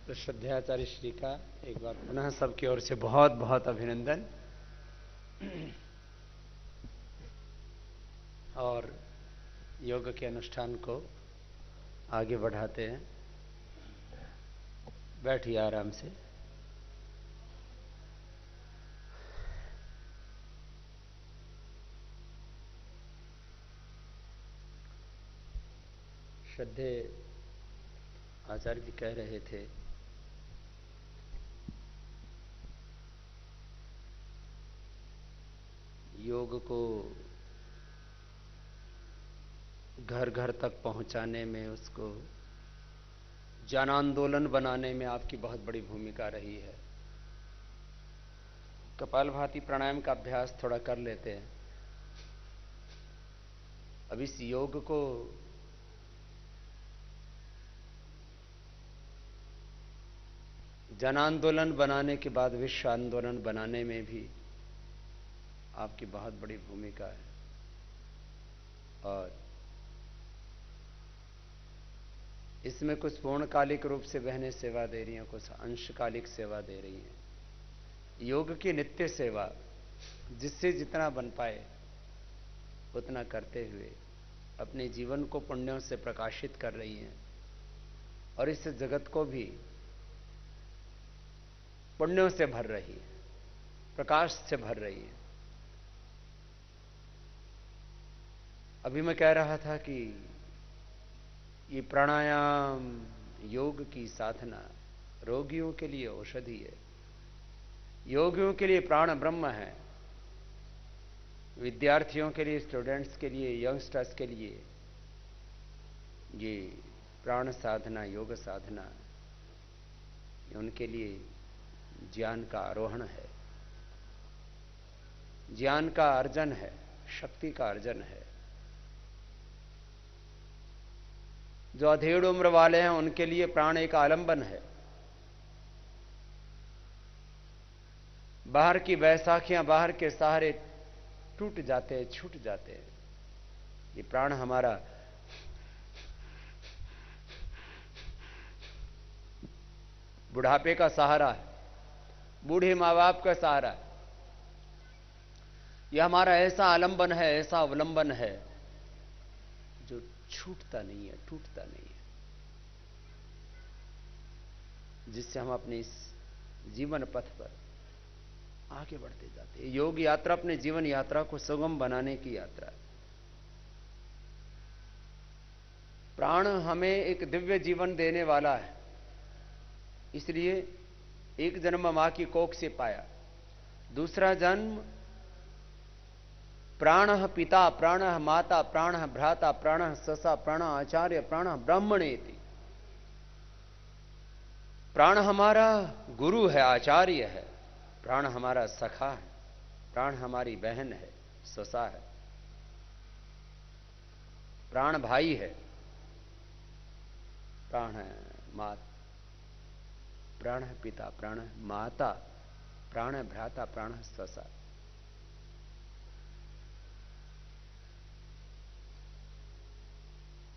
तो श्रद्धाचार्य श्री का एक बार पुनः सबकी ओर से बहुत बहुत अभिनंदन। और योग के अनुष्ठान को आगे बढ़ाते हैं। बैठिए आराम से। श्रद्धे आचार्य जी कह रहे थे योग को घर घर तक पहुंचाने में, उसको जन आंदोलन बनाने में आपकी बहुत बड़ी भूमिका रही है। कपालभाति प्राणायाम का अभ्यास थोड़ा कर लेते हैं। अब इस योग को जन आंदोलन बनाने के बाद विश्व आंदोलन बनाने में भी आपकी बहुत बड़ी भूमिका है। और इसमें कुछ पूर्णकालिक रूप से बहनें सेवा दे रही हैं, कुछ अंशकालिक सेवा दे रही हैं। योग की नित्य सेवा जिससे जितना बन पाए उतना करते हुए अपने जीवन को पुण्यों से प्रकाशित कर रही हैं और इस जगत को भी पुण्यों से भर रही है, प्रकाश से भर रही है। अभी मैं कह रहा था कि ये प्राणायाम, योग की साधना रोगियों के लिए औषधि है, योगियों के लिए प्राण ब्रह्म है, विद्यार्थियों के लिए, स्टूडेंट्स के लिए, यंगस्टर्स के लिए ये प्राण साधना, योग साधना उनके लिए ज्ञान का आरोहण है, ज्ञान का अर्जन है, शक्ति का अर्जन है। जो अधेड़ उम्र वाले हैं उनके लिए प्राण एक आलंबन है। बाहर की बैसाखियां, बाहर के सहारे टूट जाते हैं, छूट जाते हैं। ये प्राण हमारा बुढ़ापे का सहारा है, बूढ़े मां बाप का सहारा है। यह हमारा ऐसा आलंबन है, ऐसा अवलंबन है जो छूटता नहीं है, टूटता नहीं है, जिससे हम अपने इस जीवन पथ पर आगे बढ़ते जाते हैं। योग यात्रा अपने जीवन यात्रा को सुगम बनाने की यात्रा है। प्राण हमें एक दिव्य जीवन देने वाला है, इसलिए एक जन्म मां की कोख से पाया, दूसरा जन्म प्राणः पिता, प्राणः माता, प्राणः भ्राता, प्राणः ससा, प्राणः आचार्य, प्राणः ब्राह्मणेति। प्राण हमारा गुरु है, आचार्य है, प्राण हमारा सखा है, प्राण हमारी बहन है, ससा है, प्राण भाई है, प्राण माता, प्राण पिता, प्राण माता, प्राण भ्राता, प्राण ससा।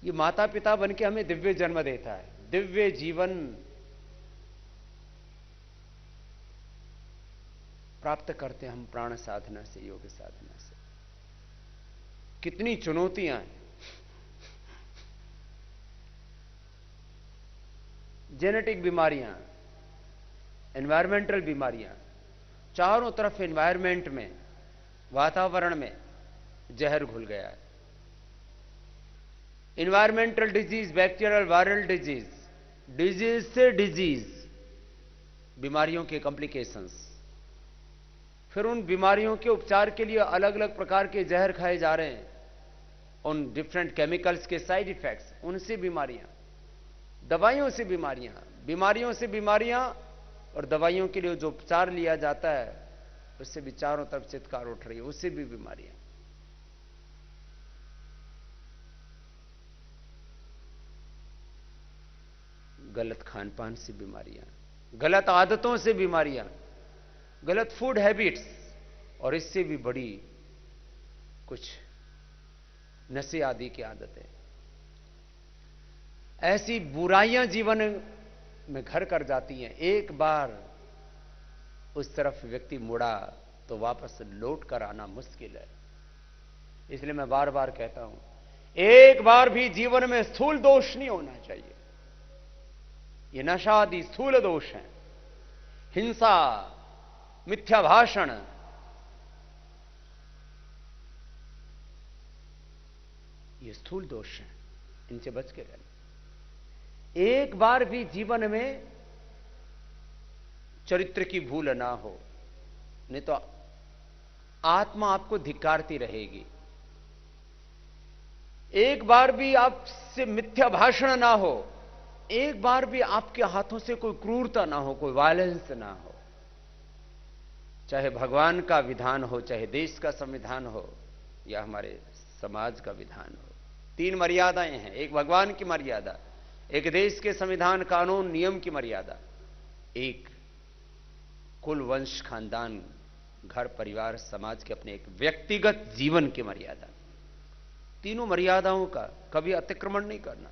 ये माता पिता बन के हमें दिव्य जन्म देता है, दिव्य जीवन प्राप्त करते हैं हम प्राण साधना से, योग साधना से। कितनी चुनौतियां हैं। जेनेटिक बीमारियां, एनवायरमेंटल बीमारियां, चारों तरफ एनवायरमेंट में, वातावरण में जहर घुल गया है। Environmental disease, bacterial viral disease, disease से डिजीज, बीमारियों के कॉम्प्लिकेशंस, फिर उन बीमारियों के उपचार के लिए अलग अलग प्रकार के जहर खाए जा रहे हैं, उन डिफरेंट केमिकल्स के साइड इफेक्ट्स, उनसे बीमारियां, दवाइयों से बीमारियां, बीमारियों से बीमारियां, और दवाइयों के लिए जो उपचार लिया जाता है उससे भी चारों तरफ चित्कार उठ रही है, उससे भी बीमारियां। गलत खान पान से बीमारियां, गलत आदतों से बीमारियां, गलत फूड हैबिट्स, और इससे भी बड़ी कुछ नशे आदि की आदतें। ऐसी बुराइयां जीवन में घर कर जाती हैं। एक बार उस तरफ व्यक्ति मुड़ा तो वापस लौट कर आना मुश्किल है। इसलिए मैं बार बार कहता हूं, एक बार भी जीवन में स्थूल दोष नहीं होना चाहिए। ये नशा आदि स्थूल दोष हैं, हिंसा, मिथ्या भाषण, ये स्थूल दोष हैं, इनसे बच के रहना। एक बार भी जीवन में चरित्र की भूल ना हो, नहीं तो आत्मा आपको धिक्कारती रहेगी। एक बार भी आपसे मिथ्या भाषण ना हो, एक बार भी आपके हाथों से कोई क्रूरता ना हो, कोई वायलेंस ना हो, चाहे भगवान का विधान हो, चाहे देश का संविधान हो, या हमारे समाज का विधान हो। 3 मर्यादाएं हैं, एक भगवान की मर्यादा, एक देश के संविधान कानून नियम की मर्यादा, एक कुल वंश खानदान घर परिवार समाज के अपने एक व्यक्तिगत जीवन की मर्यादा। तीनों मर्यादाओं का कभी अतिक्रमण नहीं करना।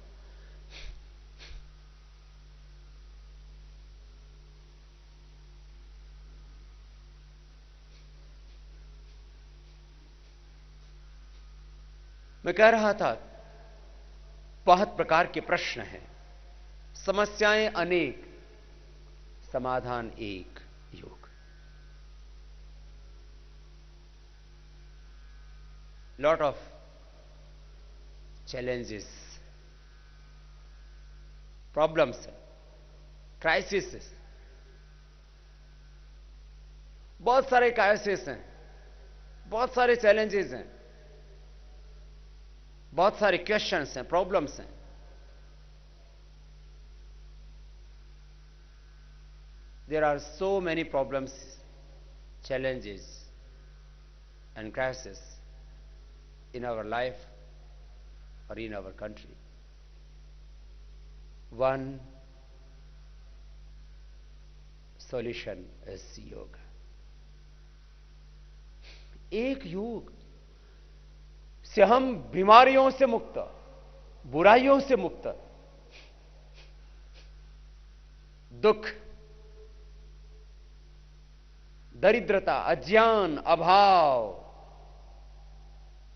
मैं कह रहा था, बहुत प्रकार के प्रश्न हैं, समस्याएं अनेक, समाधान एक, योग। Lot of challenges, problems, crises, बहुत सारे क्राइसिस हैं, बहुत सारे चैलेंजेस हैं, बहुत सारे क्वेश्चंस हैं, प्रॉब्लम्स हैं। There are so many problems, challenges and crises in our life or in our country. One solution is yoga. एक योग से हम बीमारियों से मुक्त, बुराइयों से मुक्त, दुख, दरिद्रता, अज्ञान, अभाव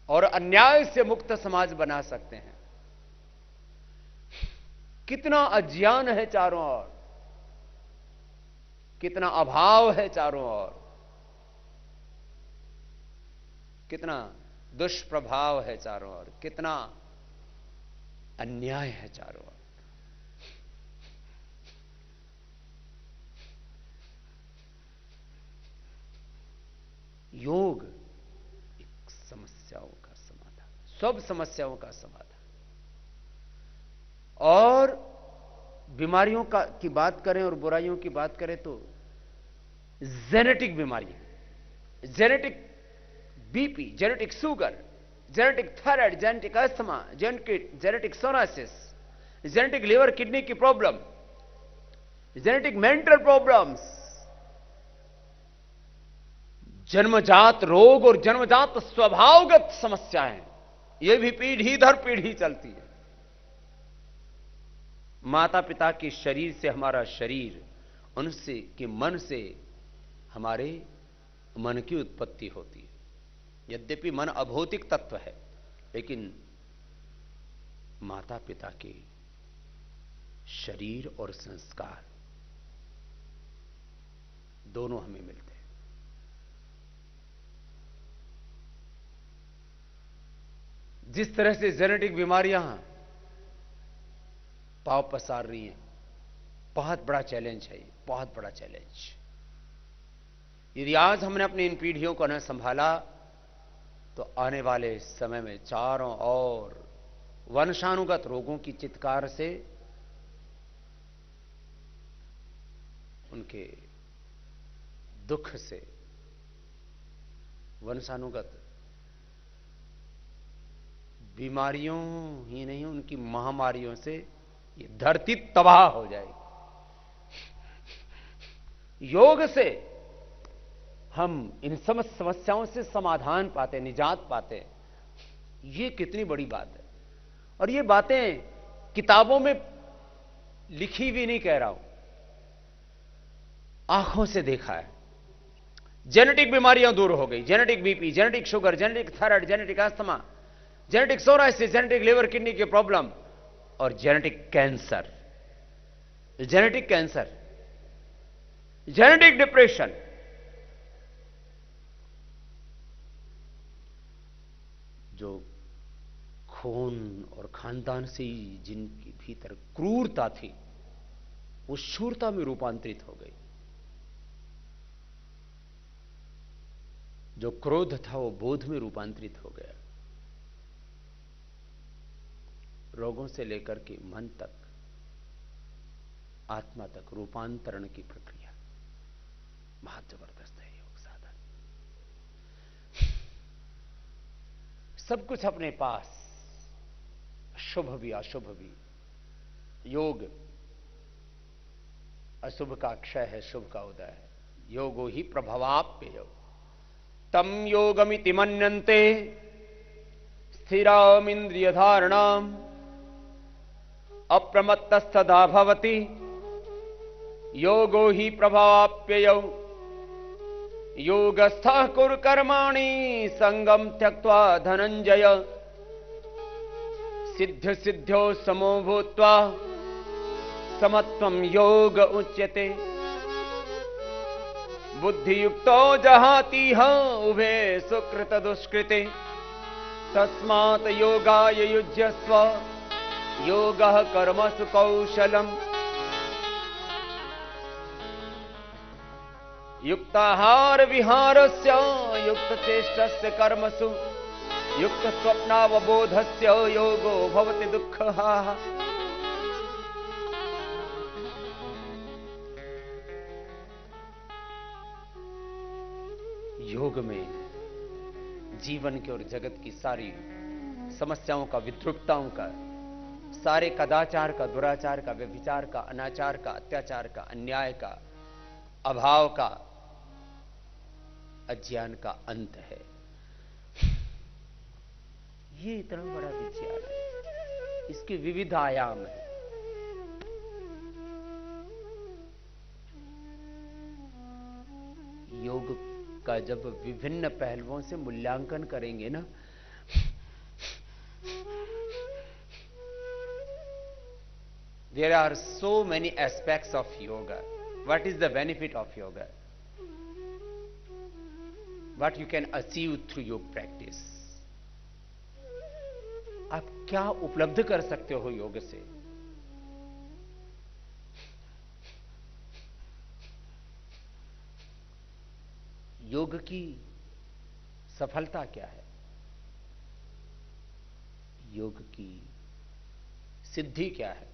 और अन्याय से मुक्त समाज बना सकते हैं। कितना अज्ञान है चारों ओर, कितना अभाव है चारों ओर, कितना दुष्प्रभाव है चारों ओर, कितना अन्याय है चारों ओर। योग एक समस्याओं का समाधान, सब समस्याओं का समाधान। और बीमारियों की बात करें और बुराइयों की बात करें तो जेनेटिक बीमारियां, genetic BP, genetic sugar, genetic thyroid, genetic asthma, genetic psoriasis, genetic liver kidney की प्रॉब्लम, जेनेटिक मेंटल प्रॉब्लम्स, जन्मजात रोग और जन्मजात स्वभावगत समस्याएं, यह भी पीढ़ी दर पीढ़ी चलती है। माता पिता के शरीर से हमारा शरीर, उनसे के मन से हमारे मन की उत्पत्ति होती है। यद्यपि मन अभौतिक तत्व है, लेकिन माता पिता के शरीर और संस्कार दोनों हमें मिलते हैं। जिस तरह से जेनेटिक बीमारियां पांव पसार रही हैं, बहुत बड़ा चैलेंज है ये, बहुत बड़ा चैलेंज। यदि आज हमने अपनी इन पीढ़ियों को न संभाला तो आने वाले समय में चारों ओर वंशानुगत रोगों की चित्कार से उनके दुख से, वंशानुगत बीमारियों ही नहीं, उनकी महामारियों से ये धरती तबाह हो जाएगी। योग से हम इन समस्याओं से समाधान पाते, निजात पाते। ये कितनी बड़ी बात है। और ये बातें किताबों में लिखी भी नहीं कह रहा हूं, आंखों से देखा है। जेनेटिक बीमारियां दूर हो गई, genetic BP, genetic sugar, genetic thyroid, genetic asthma, genetic psoriasis, genetic liver kidney की प्रॉब्लम और genetic cancer, genetic cancer, genetic depression. जो खून और खानदान से ही जिनके भीतर क्रूरता थी वो शूरता में रूपांतरित हो गई। जो क्रोध था वो बोध में रूपांतरित हो गया। रोगों से लेकर के मन तक, आत्मा तक रूपांतरण की प्रक्रिया बहुत जबरदस्त है योग साधन। सब कुछ अपने पास, शुभ भी अशुभ भी। योग अशुभ का क्षय है, शुभ का उदय है। योगो ही प्रभवाप्य तम योगमिति मन्यन्ते स्थिरामिन्द्रिय धारणाम अप्रमत्तस्तदा भवति योगो ही प्रभवाप्ययौ योगस्थः कुरु कर्माणि संगम त्यक्त्वा धनंजय सिद्ध सिद्ध्यो समो भूत्वा समत्वं योग उच्यते बुद्धियुक्तो जहातीह उभे सुकृत दुष्कृते तस्मात् योगाय युज्यस्व योगः कर्मसु कौशलम् युक्ताहार विहारस्य युक्तचेष्टस्य कर्मसु युक्तस्वप्नावबोधस्य योगो भवति दुःखः। योग में जीवन के और जगत की सारी समस्याओं का, विद्रुपताओं का, सारे कदाचार का, दुराचार का, व्यभिचार का, अनाचार का, अत्याचार का, अन्याय का, अभाव का, अज्ञान का अंत है। ये इतना बड़ा विज्ञान है, इसके विविध आयाम है। योग का जब विभिन्न पहलुओं से मूल्यांकन करेंगे ना, there are so many aspects of yoga. What is the benefit of yoga? What you can achieve through your practice? आप क्या उपलब्ध कर सकते हो योग से? योग की सफलता क्या है? योग की सिद्धि क्या है?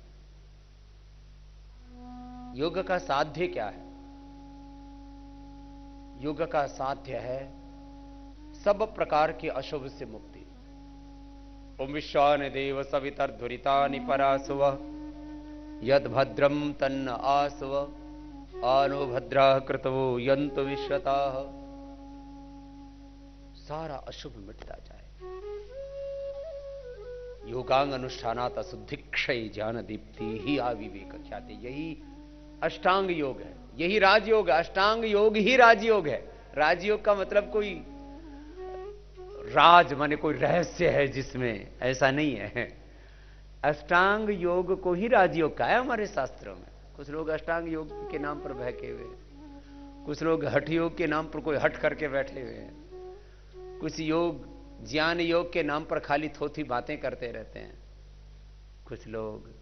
योग का साध्य क्या है? योग का साध्य है सब प्रकार के अशुभ से मुक्ति। ओम विश्वान देव सवितर्धुरितानि परासुव यद भद्रम तन्न आसुव आनो भद्राः कृतवो यन्तु विश्वताः। सारा अशुभ मिटता जाए। योगांग अनुष्ठानात् अशुद्धिक्षय ज्ञान दीप्ति ही आविवेक ख्याति। यही अष्टांग योग है, यही राजयोग है। अष्टांग योग ही राजयोग है। राजयोग का मतलब कोई राज माने कोई रहस्य है जिसमें, ऐसा नहीं है। अष्टांग योग को ही राजयोग कहा है हमारे शास्त्रों में। कुछ लोग अष्टांग योग के नाम पर बहके हुए हैं, कुछ लोग हठ योग के नाम पर कोई हट करके बैठे हुए हैं, कुछ योग ज्ञान योग के नाम पर खाली थोथी बातें करते रहते हैं, कुछ लोग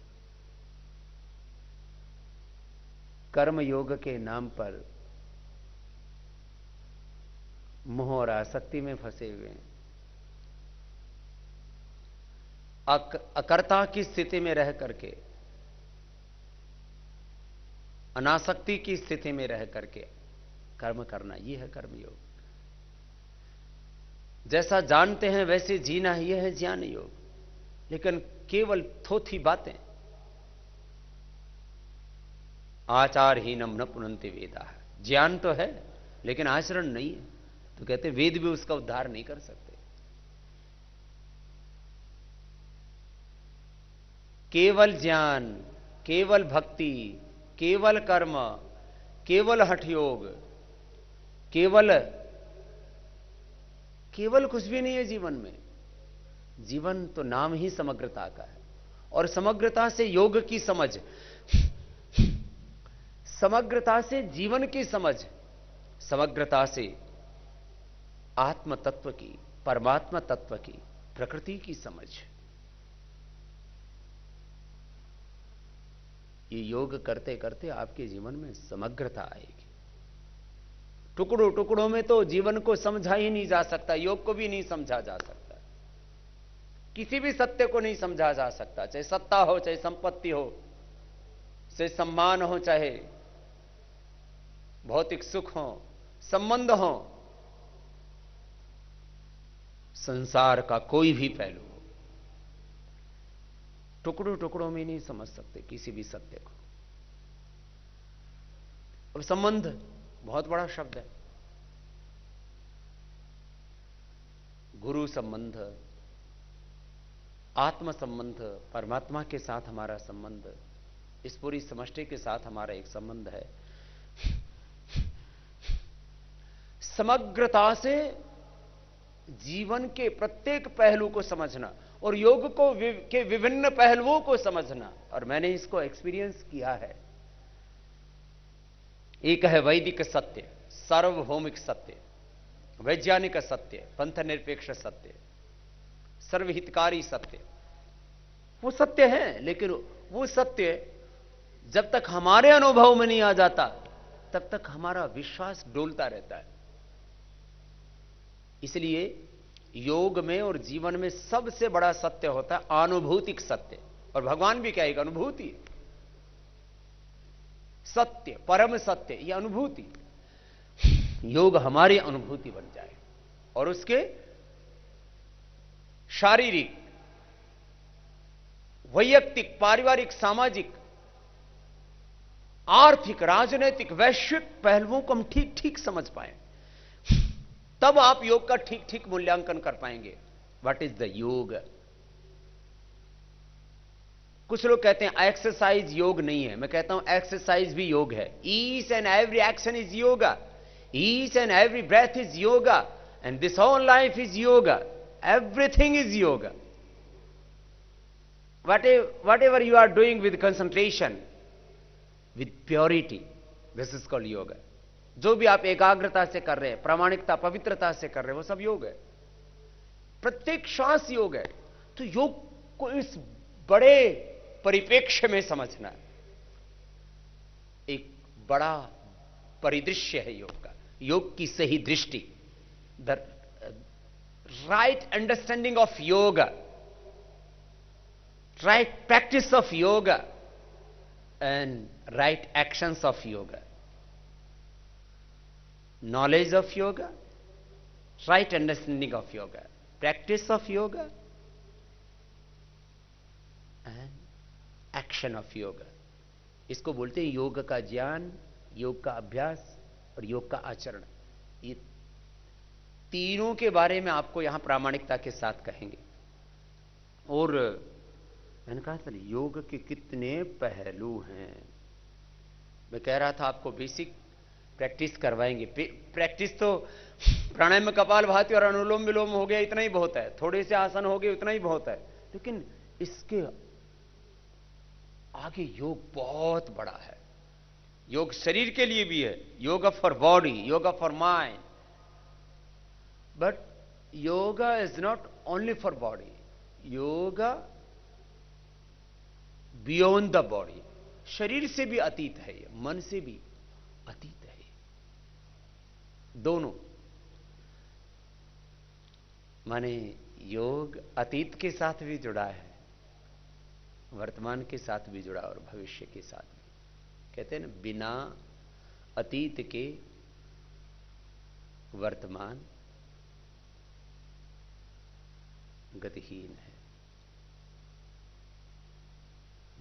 कर्म योग के नाम पर मोह और आसक्ति में फंसे हुए हैं। अकर्ता की स्थिति में रह करके, अनासक्ति की स्थिति में रह करके कर्म करना, यह है कर्मयोग। जैसा जानते हैं वैसे जीना, यह है ज्ञान योग। लेकिन केवल थोथी बातें, आचारहीनम न पुनन्ति वेदा। ज्ञान तो है लेकिन आचरण नहीं है, तो कहते वेद भी उसका उद्धार नहीं कर सकते। केवल ज्ञान, केवल भक्ति, केवल कर्म, केवल हठ योग, केवल केवल कुछ भी नहीं है जीवन में। जीवन तो नाम ही समग्रता का है, और समग्रता से योग की समझ, समग्रता से जीवन की समझ, समग्रता से आत्म तत्व की, परमात्मा तत्व की, प्रकृति की समझ। ये योग करते करते आपके जीवन में समग्रता आएगी। टुकड़ों टुकड़ों में तो जीवन को समझा ही नहीं जा सकता, योग को भी नहीं समझा जा सकता, किसी भी सत्य को नहीं समझा जा सकता, चाहे सत्ता हो, चाहे संपत्ति हो, चाहे सम्मान हो, चाहे भौतिक सुख हो, संबंध हो, संसार का कोई भी पहलू हो, टुकड़ों टुकड़ों में नहीं समझ सकते किसी भी सत्य को। अब संबंध बहुत बड़ा शब्द है। गुरु संबंध, आत्म संबंध, परमात्मा के साथ हमारा संबंध, इस पूरी समष्टि के साथ हमारा एक संबंध है। समग्रता से जीवन के प्रत्येक पहलू को समझना और योग को के विभिन्न पहलुओं को समझना, और मैंने इसको एक्सपीरियंस किया है। एक है वैदिक सत्य, सार्वभौमिक सत्य, वैज्ञानिक सत्य, पंथ निरपेक्ष सत्य, सर्वहितकारी सत्य। वो सत्य है, लेकिन वो सत्य जब तक हमारे अनुभव में नहीं आ जाता तब तक हमारा विश्वास डोलता रहता है। इसलिए योग में और जीवन में सबसे बड़ा सत्य होता है अनुभूतिक सत्य, और भगवान भी क्या, एक अनुभूति है। सत्य, परम सत्य, यह अनुभूति। योग हमारी अनुभूति बन जाए और उसके शारीरिक, वैयक्तिक, पारिवारिक, सामाजिक, आर्थिक, राजनीतिक, वैश्विक पहलुओं को हम ठीक ठीक समझ पाए, तब आप योग का ठीक ठीक मूल्यांकन कर पाएंगे। व्हाट इज द योग? कुछ लोग कहते हैं एक्सरसाइज योग नहीं है। मैं कहता हूं एक्सरसाइज भी योग है। Each and every action is yoga, each and every breath is yoga, and this whole life is yoga, everything is yoga. Whatever you are doing with concentration, with purity, this is called yoga. जो भी आप एकाग्रता से कर रहे हैं, प्रामाणिकता, पवित्रता से कर रहे हैं, वो सब योग है। प्रत्येक श्वास योग है। तो योग को इस बड़े परिप्रेक्ष्य में समझना है। एक बड़ा परिदृश्य है योग का, योग की सही दृष्टि, the right understanding of yoga, right practice of yoga and right actions of yoga, knowledge of yoga, right understanding of yoga, practice of yoga and action of yoga। इसको बोलते हैं योग का ज्ञान, योग का अभ्यास और योग का आचरण। ये तीनों के बारे में आपको यहां प्रामाणिकता के साथ कहेंगे। और मैंने कहा था योग के कितने पहलू हैं। मैं कह रहा था आपको बेसिक प्रैक्टिस करवाएंगे। प्रैक्टिस तो प्राणायाम में कपालभाति और अनुलोम विलोम हो गया, इतना ही बहुत है। थोड़े से आसन हो गए, उतना ही बहुत है। लेकिन इसके आगे योग बहुत बड़ा है। योग शरीर के लिए भी है, yoga for body, yoga for mind. But yoga is not only for body, yoga beyond the body. शरीर से भी अतीत है ये, मन से भी अतीत है ये। दोनों माने योग अतीत के साथ भी जुड़ा है, वर्तमान के साथ भी जुड़ा और भविष्य के साथ भी। कहते हैं ना, बिना अतीत के वर्तमान गतिहीन है,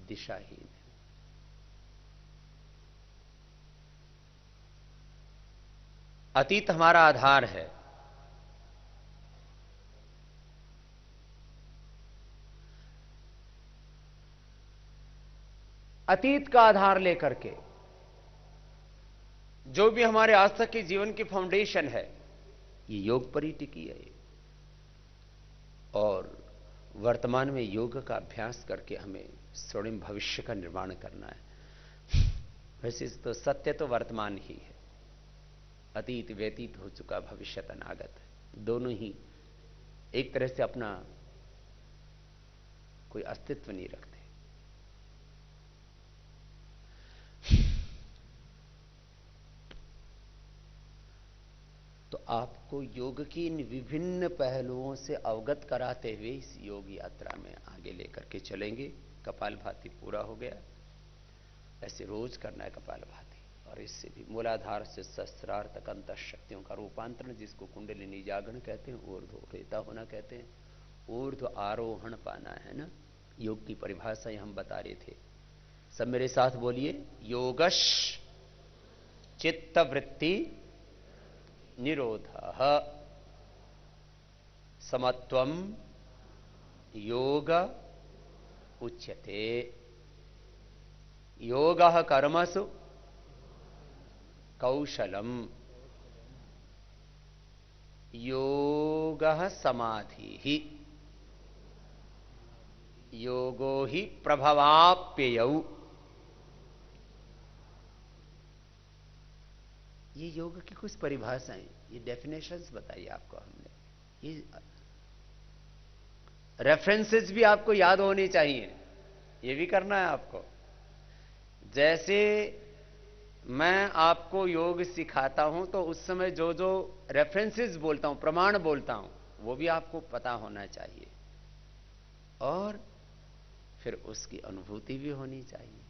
दिशाहीन है। अतीत हमारा आधार है, अतीत का आधार लेकर के जो भी हमारे आज तक के जीवन की फाउंडेशन है, ये योग पर ही टिकी है। और वर्तमान में योग का अभ्यास करके हमें स्वर्णिम भविष्य का निर्माण करना है। वैसे तो सत्य तो वर्तमान ही है, अतीत व्यतीत हो चुका, भविष्य अनागत है, दोनों ही एक तरह से अपना कोई अस्तित्व नहीं रखते। तो आपको योग की इन विभिन्न पहलुओं से अवगत कराते हुए इस योग यात्रा में आगे लेकर के चलेंगे। कपालभाति पूरा हो गया, ऐसे रोज करना है कपालभाति, और इससे भी मूलाधार से सहस्रार तक अंतर शक्तियों का रूपांतरण, जिसको कुंडलिनी जागरण कहते हैं, ऊर्ध्व रेता होना कहते हैं, ऊर्ध्व आरोहण पाना है ना। योग की परिभाषा हम बता रहे थे, सब मेरे साथ बोलिए। योगश चित्तवृत्ति निरोधः समत्वम योग उच्यते। योगः कर्मसु कौशलम, योगः समाधिः, योगो हि प्रभवाप्ययौ। ये योग की कुछ परिभाषाएं, ये डेफिनेशंस बताइए आपको हमने। ये रेफरेंसेस भी आपको याद होनी चाहिए, ये भी करना है आपको। जैसे मैं आपको योग सिखाता हूं तो उस समय जो जो रेफरेंसेस बोलता हूं, प्रमाण बोलता हूं, वो भी आपको पता होना चाहिए, और फिर उसकी अनुभूति भी होनी चाहिए,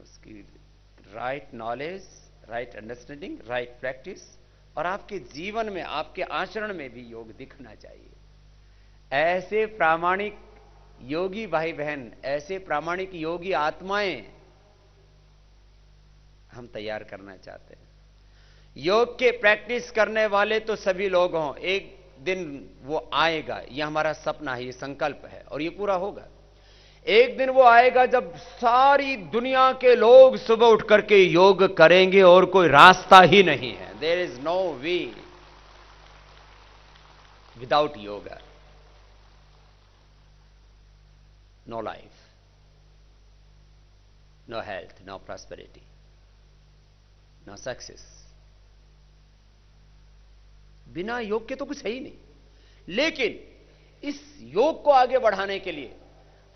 उसकी right knowledge, right understanding, right practice, और आपके जीवन में, आपके आचरण में भी योग दिखना चाहिए। ऐसे प्रामाणिक योगी भाई बहन, ऐसे प्रामाणिक योगी आत्माएं हम तैयार करना चाहते हैं। योग के प्रैक्टिस करने वाले तो सभी लोग हों, एक दिन वो आएगा, ये हमारा सपना है, ये संकल्प है, और ये पूरा होगा। एक दिन वो आएगा जब सारी दुनिया के लोग सुबह उठ करके योग करेंगे और कोई रास्ता ही नहीं है। There is no way without yoga, no life, no health, no prosperity, no success. बिना योग के तो कुछ है ही नहीं। लेकिन इस योग को आगे बढ़ाने के लिए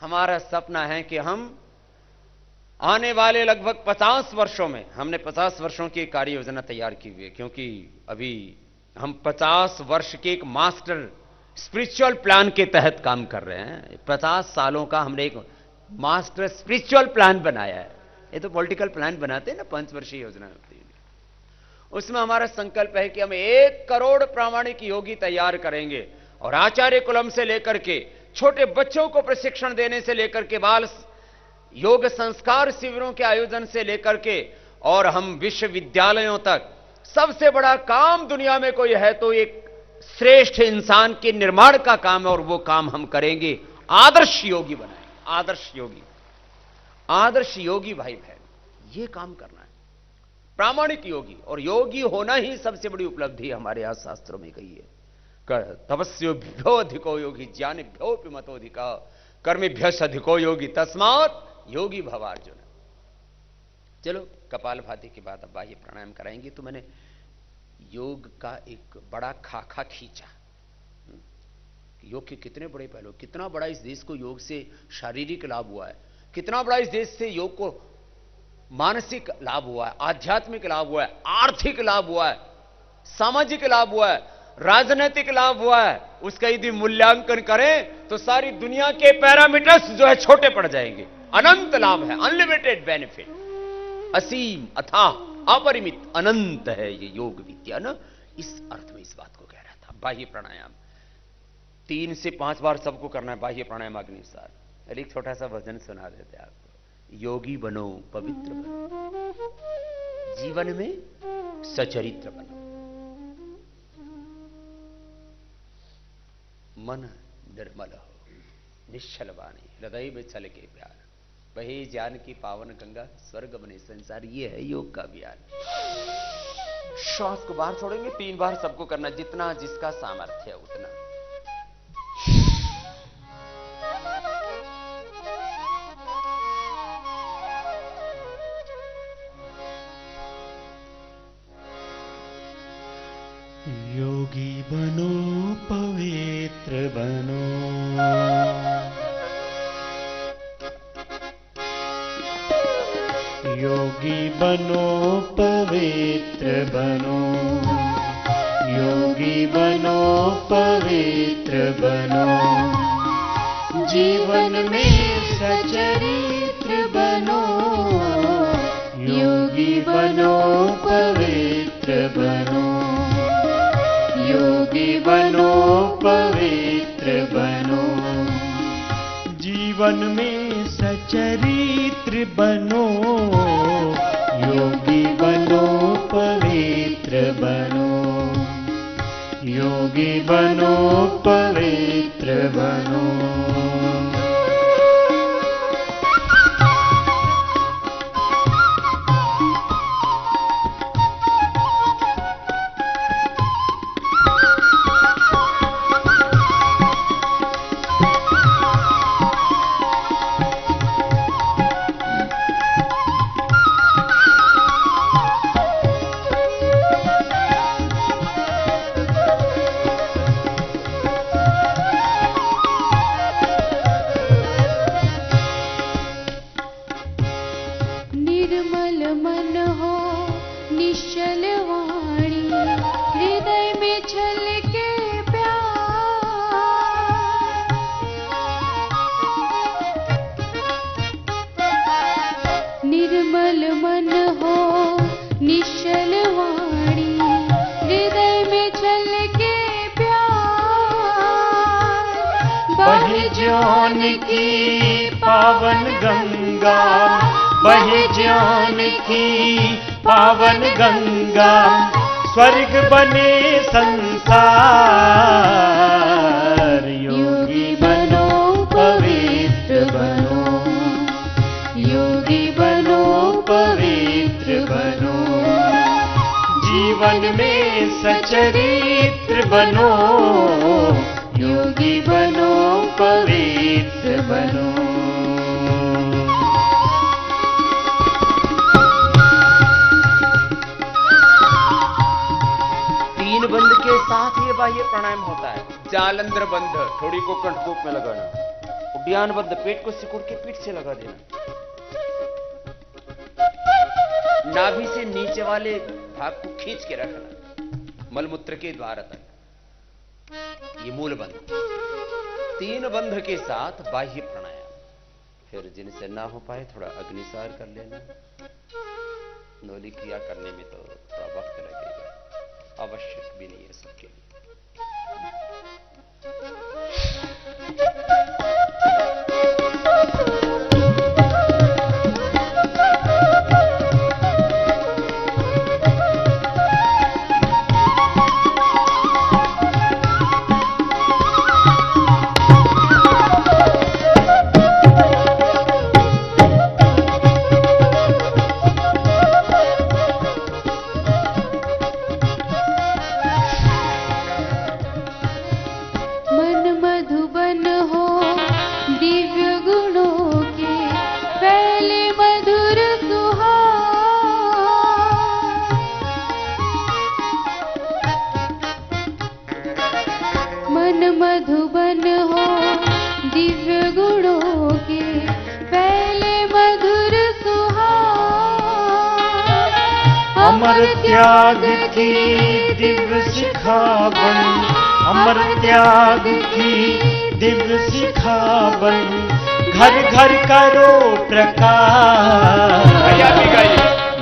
हमारा सपना है कि हम आने वाले लगभग 50 वर्षों में, हमने 50 वर्षों की कार्य योजना तैयार की हुई है, क्योंकि अभी हम 50 वर्ष के एक मास्टर स्पिरिचुअल प्लान के तहत काम कर रहे हैं। 50 सालों का हमने एक मास्टर स्पिरिचुअल प्लान बनाया है। ये तो पॉलिटिकल प्लान बनाते हैं ना, 5 वर्षीय योजना होती है, उसमें हमारा संकल्प है कि हम 1 करोड़ प्रामाणिक योगी तैयार करेंगे, और आचार्य कुलम से लेकर के छोटे बच्चों को प्रशिक्षण देने से लेकर के बाल योग संस्कार शिविरों के आयोजन से लेकर के, और हम विश्वविद्यालयों तक, सबसे बड़ा काम दुनिया में कोई है तो एक श्रेष्ठ इंसान के निर्माण का काम है, और वो काम हम करेंगे। आदर्श योगी बनाएंगे, आदर्श योगी, आदर्श योगी भाई बहन, ये काम करना है, प्रामाणिक योगी। और योगी होना ही सबसे बड़ी उपलब्धि हमारे यहां शास्त्रों में कही है। तपस्योभ्यो अधिको योगी ज्ञानेभ्योऽपि मतोऽधिकः कर्मेभ्यश्च अधिको योगी तस्मात् योगी भव अर्जुन। चलो कपालभाति के बाद अब बाह्य प्राणायाम कराएंगे। तो मैंने योग का एक बड़ा खाका खींचा, योग के कितने बड़े पहलू, कितना बड़ा इस देश को योग से शारीरिक लाभ हुआ है, कितना बड़ा इस देश से योग को मानसिक लाभ हुआ है, आध्यात्मिक लाभ हुआ है, आर्थिक लाभ हुआ है, सामाजिक लाभ हुआ है, राजनीतिक लाभ हुआ है। उसका यदि मूल्यांकन करें तो सारी दुनिया के पैरामीटर्स जो है छोटे पड़ जाएंगे। अनंत लाभ है, अनलिमिटेड बेनिफिट, असीम, अथाह, अपरिमित, अनंत है ये योग विद्या ना। इस अर्थ में इस बात को कह रहा था। बाह्य प्राणायाम 3 से 5 बार सबको करना है, बाह्य प्राणायाम अग्निसार। एक छोटा सा भजन सुना देते हैं आपको। योगी बनो, पवित्र बनो, जीवन में सचरित्र बनो, मन निर्मल हो, निश्चल वाणी, हृदय में चल के प्यार, वही ज्ञान की पावन गंगा, स्वर्ग बने संसार। ये है योग का ज्ञान। श्वास को बाहर छोड़ेंगे 3 बार, सबको करना, जितना जिसका सामर्थ्य है उतना। योगी बनो पवित्र बनो, योगी बनो पवित्र बनो, योगी बनो पवित्र बनो, जीवन में सचरित्र बनो, योगी बनो पवित्र बनो, योगी बनो पवित्र बनो, जीवन में सचरित्र बनो, योगी बनो पवित्र बनो, योगी बनो पवित्र बनो। ज्ञान की पावन गंगा, बहे ज्ञान की पावन गंगा, स्वर्ग बने संसार, योगी बनो पवित्र बनो, योगी बनो पवित्र बनो, जीवन में सचरित्र बनो, योगी बनो पवित्र बनो। तीन बंध के साथ ये बाह्य प्राणायाम होता है। जालंधर बंध, थोड़ी को कंठकूप में लगाना। उद्यान बंध, पेट को सिकुड़ के पीठ से लगा देना। नाभि से नीचे वाले भाग को खींच के रखना, मलमूत्र के द्वार तक। ये मूल बंध। तीन बंध के साथ बाह्य प्राणायाम। फिर जिनसे ना हो पाए थोड़ा अग्निसार कर लेना। नौली क्रिया करने में तो थोड़ा वक्त लगेगा, आवश्यक भी नहीं है सबके लिए। मधुबन हो दिव्य गुणों के पहले मधुर सुहाग, अमर त्याग की दिव्य शिखावन, अमर त्याग की दिव्य शिखावन, घर घर करो प्रकाश।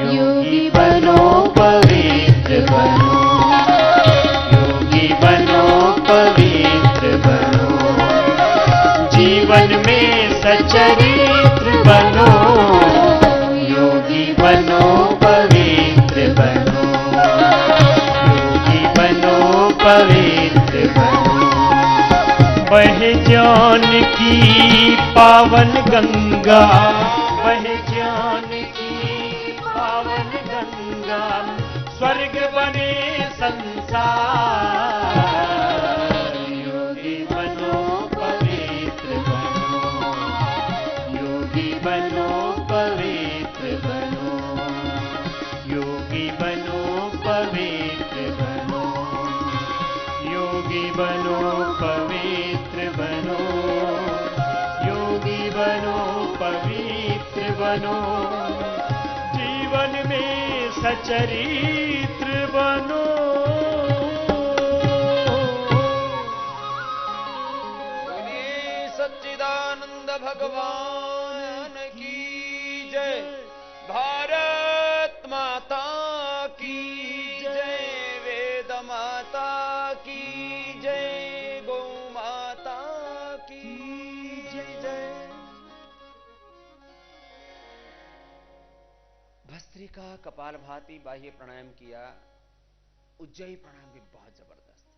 योगी बनो पवित्र बनो, योगी बनो पवित्र बनो, जीवन में सचरित्र बनो, योगी बनो पवित्र बनो, योगी बनो पवित्र बनो, बहे ज्ञान की पावन गंगा, बहे ज्ञान की पावन गंगा, स्वर्ग बने संसार, योगी बनो पवित्र बनो, योगी बनो पवित्र बनो, योगी बनो पवित्र बनो, योगी बनो पवित्र बनो, योगी बनो पवित्र बनो, जीवन में सचरित्र बनो। बोलिए सच्चिदानंद भगवान की जय, भारत माता की जय, वेद माता की जय, गौ माता की जय जय। भस्त्रिका कपालभाति बाह्य प्राणायाम किया, उज्जयी प्राणायाम भी बहुत जबरदस्त है।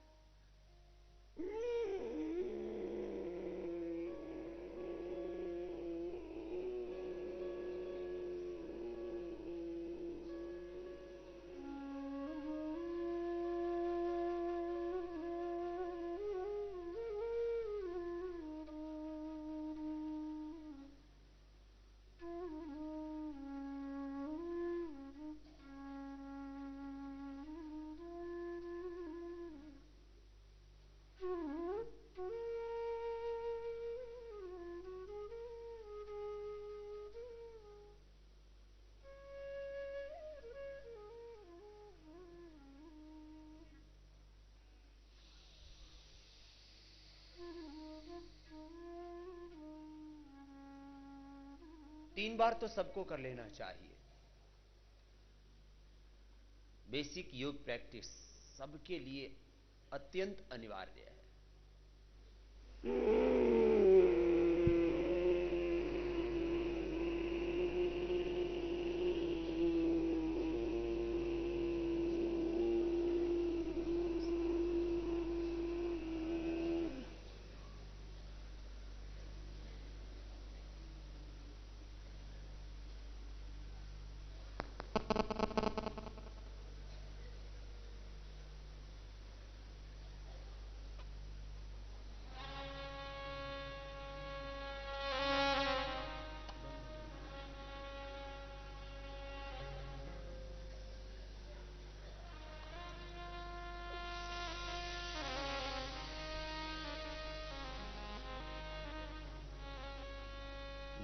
तीन बार तो सबको कर लेना चाहिए। बेसिक योग प्रैक्टिस सबके लिए अत्यंत अनिवार्य है।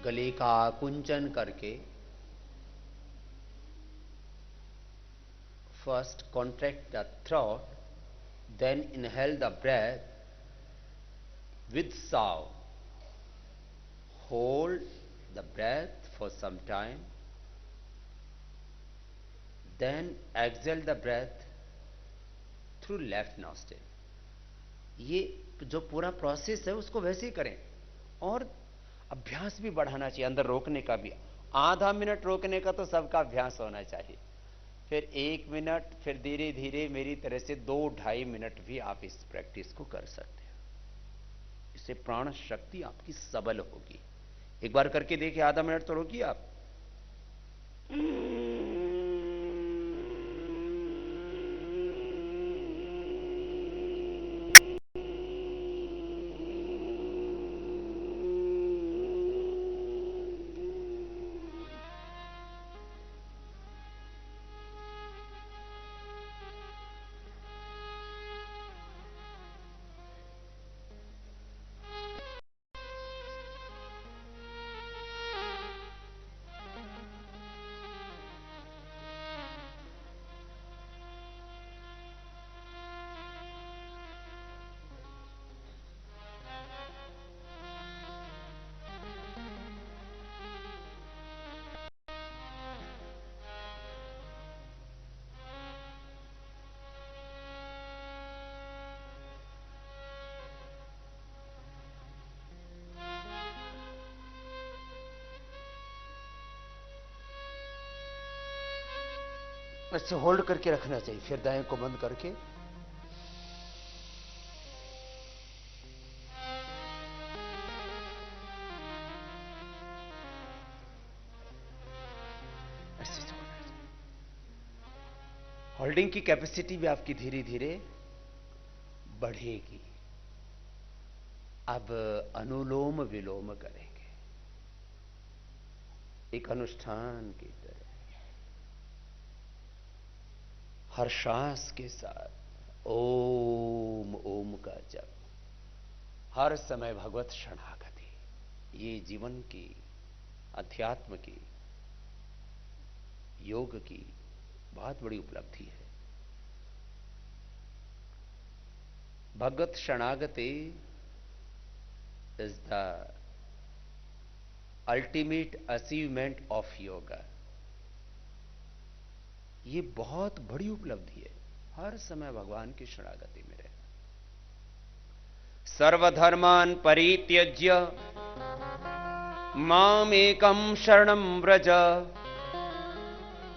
गले का कुंचन करके first contract the throat, then inhale the breath with sow. Hold the breath for some time, then exhale the breath through left nostril. ये जो पूरा प्रोसेस है उसको वैसे ही करें, और अभ्यास भी बढ़ाना चाहिए। अंदर रोकने का भी, आधा मिनट रोकने का तो सबका अभ्यास होना चाहिए, फिर 1 मिनट, फिर धीरे धीरे मेरी तरह से 2-2.5 मिनट भी आप इस प्रैक्टिस को कर सकते हैं। इससे प्राण शक्ति आपकी सबल होगी। एक बार करके देखिए, आधा मिनट तो रोकिए आप। ऐसे होल्ड करके रखना चाहिए, फिर दाएं को बंद करके होल्डिंग की कैपेसिटी भी आपकी धीरे धीरे बढ़ेगी। अब अनुलोम विलोम करेंगे एक अनुष्ठान की तरह, हर श्वास के साथ ओम ओम का जप, हर समय भगवत शरणागति। ये जीवन की, अध्यात्म की, योग की बहुत बड़ी उपलब्धि है। भगवत शरणागति is the ultimate achievement of yoga. ये बहुत बड़ी उपलब्धि है, हर समय भगवान की शरणागति में रहना। सर्वधर्मान परित्यज्य मामेकं शरणं व्रज,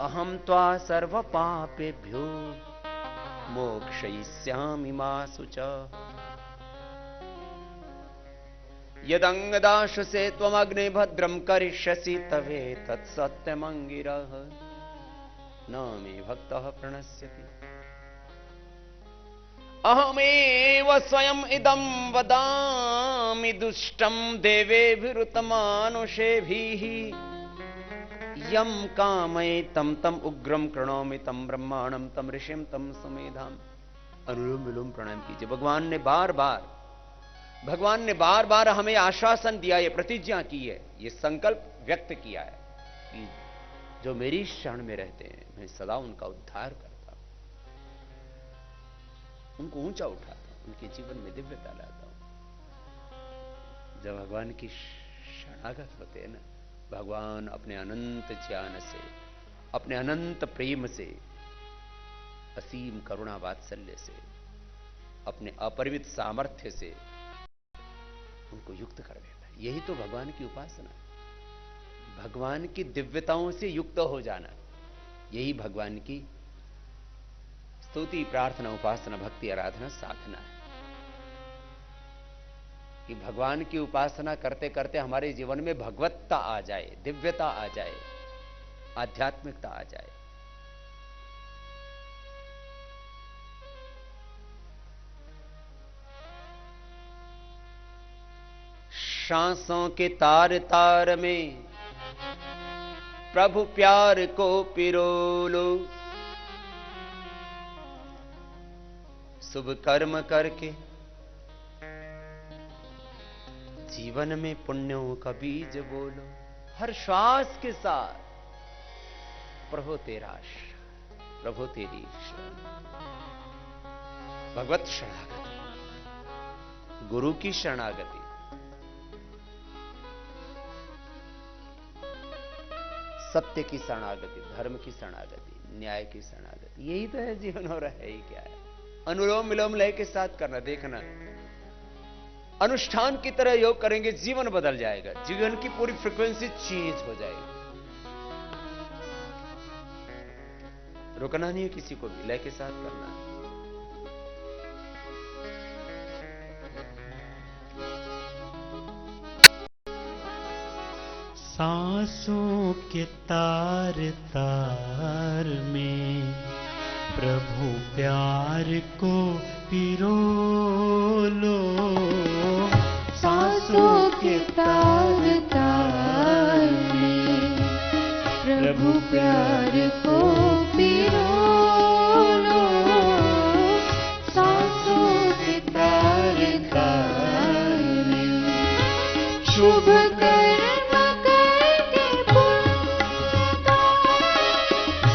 अहं त्वा सर्व पापेभ्यो मोक्षयिष्यामि मा शुच। यदंगदाशुषे त्वमग्ने भद्रं करिष्यसि तवे तत्सत्यमंगिरः न मे भक्तः प्रणश्यति। अहमेव स्वयं इदं वदामि दुष्टं देवेभिरुतमानुषेभिः, यं कामये तं तं उग्रं कृणोमि तं ब्रह्माणं तं ऋषिं तं सुमेधाम्। अनुलोम विलोम प्राणायाम कीजिए। भगवान ने बार बार हमें आश्वासन दिया, ये प्रतिज्ञा की है, ये संकल्प व्यक्त किया है कि जो मेरी शरण में रहते हैं मैं सदा उनका उद्धार करता हूं, उनको ऊंचा उठाता हूं, उनके जीवन में दिव्यता लाता हूं। जब भगवान की शरणागत होते हैं ना, भगवान अपने अनंत ज्ञान से, अपने अनंत प्रेम से, असीम करुणा वात्सल्य से, अपने अपरिमित सामर्थ्य से उनको युक्त कर देता है। यही तो भगवान की उपासना है, भगवान की दिव्यताओं से युक्त हो जाना, यही भगवान की स्तुति, प्रार्थना, उपासना, भक्ति, आराधना, साधना है। कि भगवान की उपासना करते करते हमारे जीवन में भगवत्ता आ जाए, दिव्यता आ जाए, आध्यात्मिकता आ जाए। सांसों के तार तार में प्रभु प्यार को पिरोलो, शुभ कर्म करके जीवन में पुण्यों का बीज बोलो। हर श्वास के साथ प्रभु तेरा शरण, प्रभु तेरी शरण, भगवत शरणागति, गुरु की शरणागति, सत्य की शरणागति, धर्म की शरणागति, न्याय की शरणागति। यही तो है जीवन, हो रहा है, ही क्या है। अनुलोम विलोम लय के साथ करना, देखना, अनुष्ठान की तरह योग करेंगे, जीवन बदल जाएगा, जीवन की पूरी फ्रीक्वेंसी चेंज हो जाएगी। रुकना नहीं है किसी को भी, लय के साथ करना है। सांसों के तार तार में प्रभु प्यार को पिरोलो, सांसों के तार तार में प्रभु प्यार को पिरोलो, सांसों के तार तार में शुभ कर्म करके पुण्य का,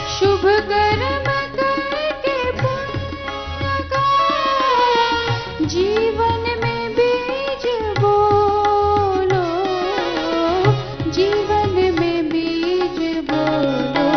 शुभ कर्म करके पुण्य का जीवन में बीज बोलो, जीवन में बीज बोलो।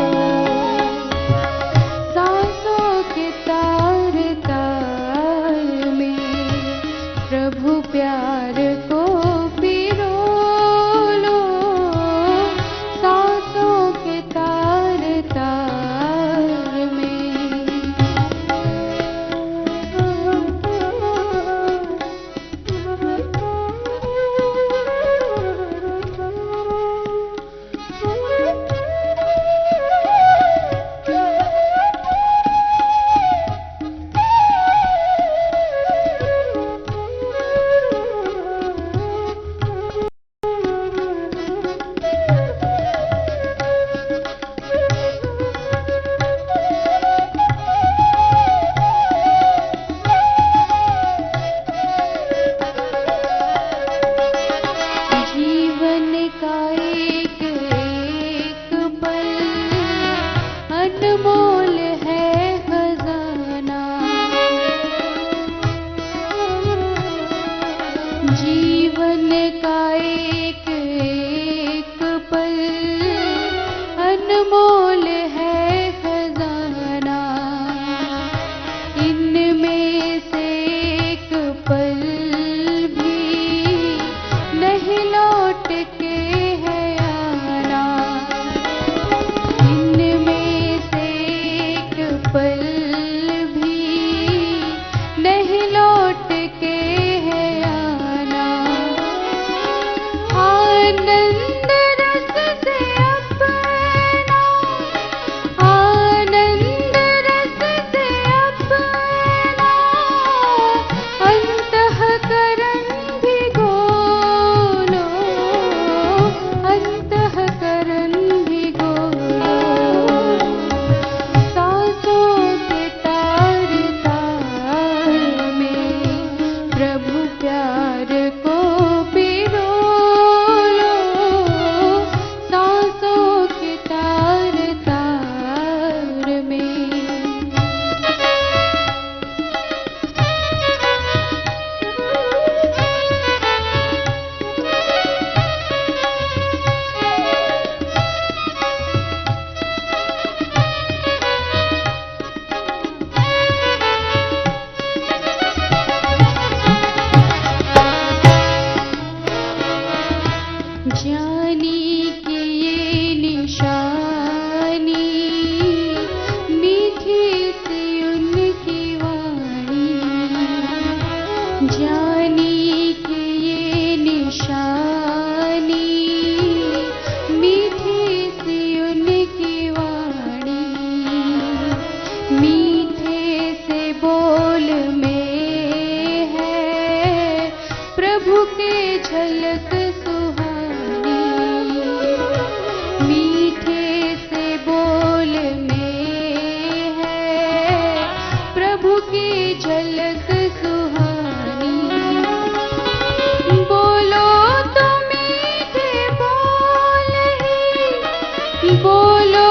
बोलो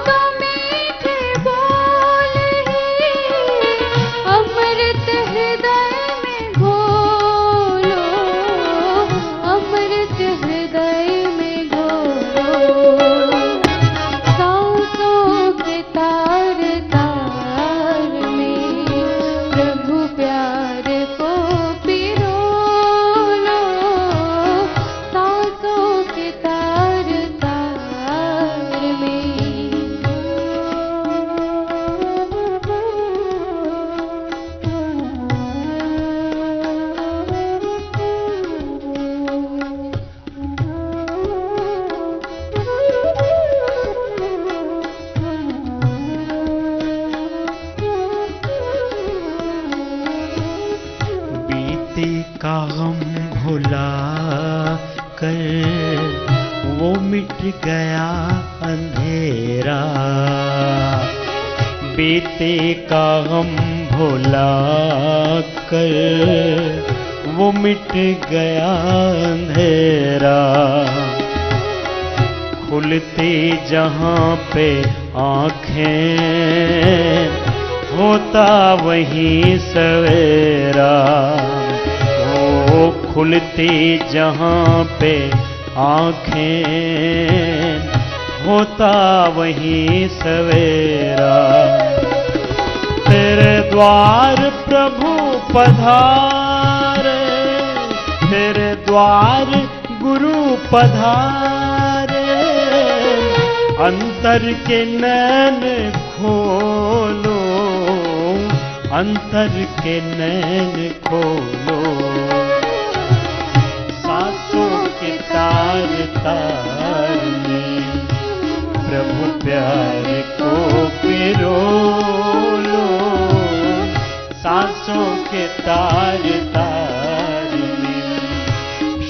तो मीठे बोल ही अमृत हृदय में घोलो, अमृत हृदय में घोलो। सांसों के तार तार में प्रभु प्यार को पिरो लो, सांसों के तार तार में। बीते का गम भुला कर वो मिट गया अंधेरा, बीते का गम भुला कर वो मिट गया अंधेरा। खुलते जहाँ पे आँखें होता वहीं सवेरा, ओ खुलते जहाँ पे आँखें होता वहीं सवेरा। तेरे द्वार प्रभु पधारे, तेरे द्वार गुरु पधारे, अंतर के नैन खोलो, अंतर के नैन खोलो। सांसों के तार तार में प्रभु प्यार को पिरो लो, सांसों के तार तार में।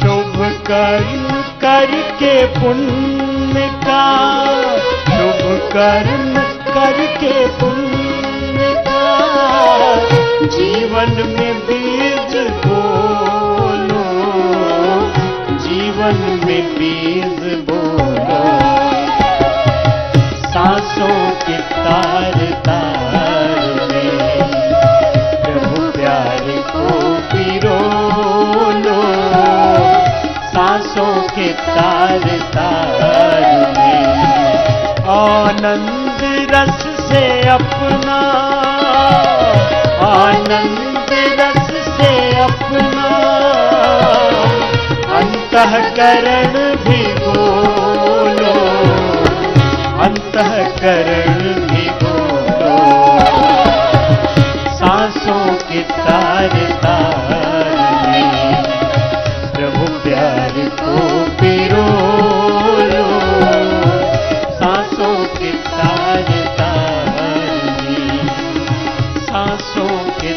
शुभ कर्म करके पुण्य का, शुभ कर्म करके पुण्य का, जीवन में बीज बोलो, जीवन में बीज बोलो। सांसों के तार तार में प्रभु प्यार को पिरो लो, सांसों के तार तार में। आनंद रस से अपना, आनंद रस से अपना अंतःकरण भी बोलो, अंतःकरण भी बोलो। सांसों के तार तार में प्रभु प्यार को पिरो लो, सांसों के तार तार में, सांसों के